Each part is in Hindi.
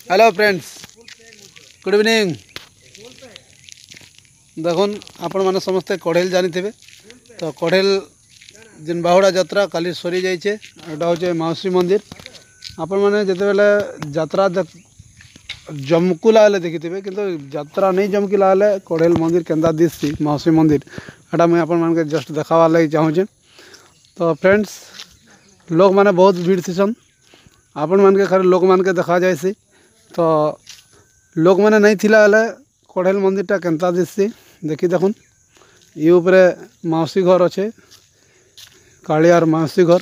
Hello friends good evening. देखुन आपण मैंने समस्ते कढ़ेल जानी थे तो कढ़ेल जिन बाहुड़ा यात्रा काली सरी जाइए एटा हूँ माउसी मंदिर। आपण मैंने जिते बेले यात्रा जमकुला हेले देखी थे कि यात्रा नहीं जमकुला हेले कढ़ेल मंदिर केन्दा दिसी माउसी मंदिर एटा मुझे आपण मान जस्ट देखावार लगी चाहूँचे। तो फ्रेंड्स लोग मैंने बहुत भीड़ थीसन आपण मान के खाली लोक मान के देखा जाए तो लोक मैंने नहीं थिला हेले कढ़ेल मंदिरटा केन्ता दिसी देखी देखुन ये उपरे माउसी घर अच्छे कालियार माउसी घर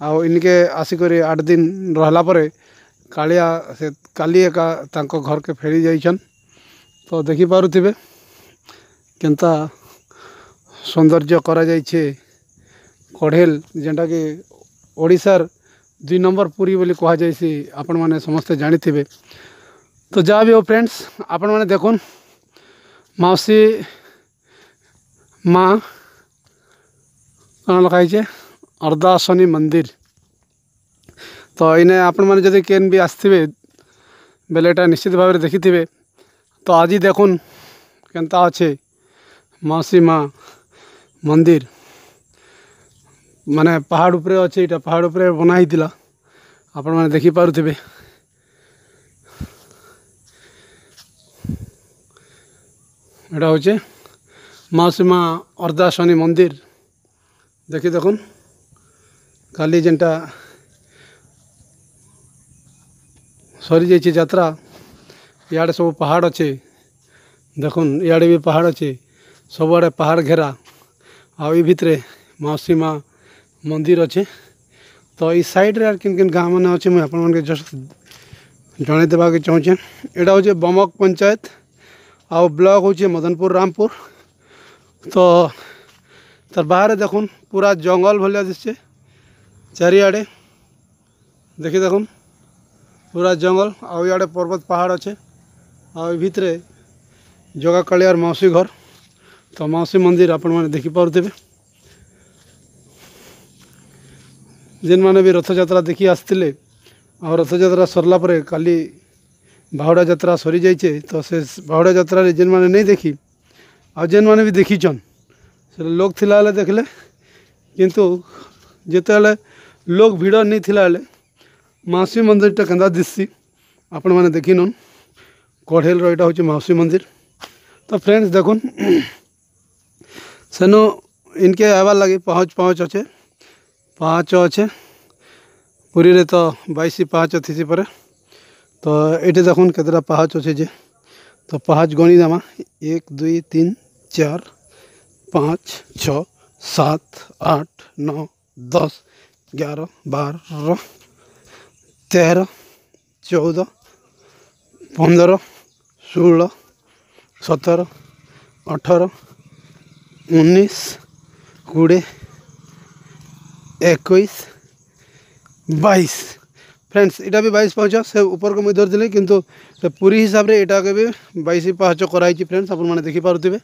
आउ इनके आसिक 8 दिन रहला परे कालिया से काली एका तांको घर के फेरी जाइछन। तो देखी पारुथिबे केन्ता सौंदर्य करा जाइछे कढ़ेल जेंटा कि ओडिशार 2 नंबर पुरी बोली कहा जाइसी आपण माने समस्ते जानी थे। तो जहाँ भी हो फ्रेंड्स आपण माने देखुन माउसी माँ कौन लिखाई अर्धाशनी मंदिर। तो इने आपण माने जदि केन भी आसथिबे बेले एटा निश्चित भाव में देखी थे। तो आज देखुन केन्ता अच्छे माउसी माँ मंदिर माने पहाड़ उपरे अच्छे इटा पहाड़ उपरे बनाई थिला आपण माने देखि पारुथिबे। एटा होचे माउसी माँ अर्धाशनी मंदिर देखी देखुन काली जेनटा सरी जाइए यात्रा इे सब पहाड़ अच्छे देखुन इे भी पहाड़ अच्छे सबुआड़े पहाड़ घेरा आई भितरे माउसी माँ मंदिर अच्छे। तो ये साइड रे किन किन गाँव मैंने अच्छे मुझे आपके जस्ट जन देवाके चाहूँचे। यहाँ हूँ बमक पंचायत आउ ब्लॉक हूँ मदनपुर रामपुर। तो तार बाहर देखुन पूरा जंगल भलिया दिशे चारिआडे देखी देखुन पूरा जंगल आउ इे पर्वत पहाड़ अच्छे आ भितरे जगा कालियार माउसी घर। तो माउसी मंदिर आपण मैंने देखी पारुथिबे जेन माने भी रथ यात्रा देखी आसते और रथ यात्रा सरला परे काली बाहुड़ा यात्रा सरी जाइए। तो से बाहुड़ा यात्रा जेन माने नहीं देखी आ जेन माने भी देखीचन से लोग थिला हेले देखले किंतु जेते हेले लोग भीड़ नहीं थिला हेले माउसी मंदिरटा केन्दा दिसी आपण माने देखी नन कढ़ेल रहा हूँ माउसी मंदिर। तो फ्रेंड्स देखुन सेनो इनके आवार लगे पाँच पाँच अच्छे पाँच अच्छे पुरी रे तो 22 पाँच थी पर। तो ये देखुन केतटा पाँच अच्छे जे तो पाँच गणी देमा 1 2 3 4 5 6 7 8 9 10 11 12 13 14 15 16 17 18 19 20 21 22 फ्रेंड्स इटा भी 22 पाँच से ऊपर को मुझे धरती किंतु से पूरी हिसाब से यहाँ के भी 22 पाँच कराई फ्रेंड्स आपण मैंने देखी पारुथिबे।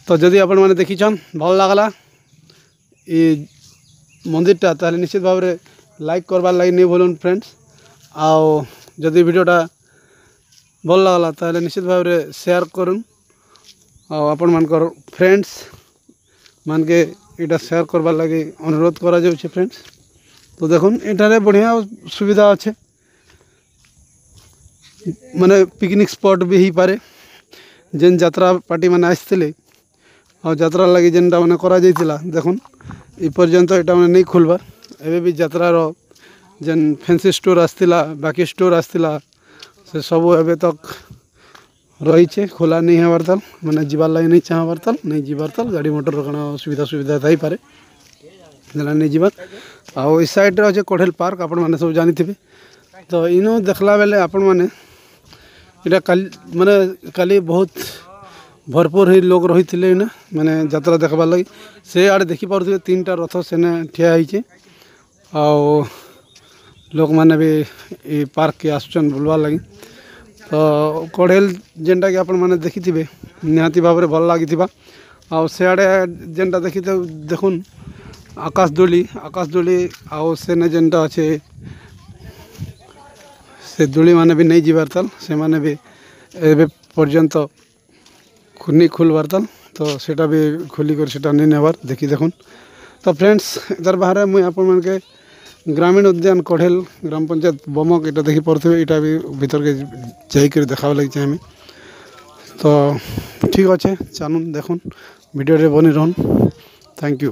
तो जदि आपण मैंने देखीछन भल लागला ये मंदिरटा ताले निश्चित भाव में लाइक करवार लगी नहीं भूलन फ्रेंड्स। आओ जदि वीडियोटा भल लागला ताले निश्चित भाव में शेयर करूँ आपण मानकर फ्रेंड्स मान के इटा शेयर करवार लगी अनुरोध करा जाउछे फ्रेंड्स। तो देखुन एटारे बढ़िया सुविधा अच्छे माने पिकनिक स्पॉट भी ही पारे जेन यात्रा पार्टी मैंने आसते और यात्रा लगी जेनटा मैंने करा जाइतिला देखुन ए पर्यंत एटा मैंने नहीं खुलबार एबे भी यात्रार जेन फैंसी स्टोर आसतिला बाकी स्टोर आसतिला से सब एबे तक रही खोला नहीं है ताल मैंने जीवार लगे नहीं चाहबार ताल नहीं जीवार ताल गाड़ी मोटर कण सुविधा सुविधा थी पारे नहीं जीवार आउ इस साइड रे अच्छे कढ़ेल पार्क आपण मैंने सब जानी थे। तो इनो देखला बेले आपण मैंने इटा काली माने काली बहुत भरपूर ही लोग रही थे इने मैंने यात्रा देखबार लगी से आड़े देखी पारे 3टा रथ सेने ठिया होइछे आउ लोक मैंने भी ये पार्क के आसुचन बुलवार लगी। तो कढ़ेल जेनटा कि आपण मैंने देखी थे निहाती भाव में भल लगी आउ सियाड़े जेनटा देखी देखुन आकाश दोली आउ सेने जेनटा अच्छे से दूली मैंने भी नहीं जीवार ताल से माने भी एबे पर्यंत खुनी खुलबार ताल तो सेटा भी खुली कर सेटा नहीं नेबार देखी देखुन। तो फ्रेंड्स इधर बाहर मुई आपण मन के ग्रामीण उद्यान कढ़ेल ग्राम पंचायत बमक इटा देखी पड़े इटा भी भीतर के जाकर देखा लगे चाहिए। तो ठीक अच्छे चलुन देखुन वीडियो बनी रहन। Thank you.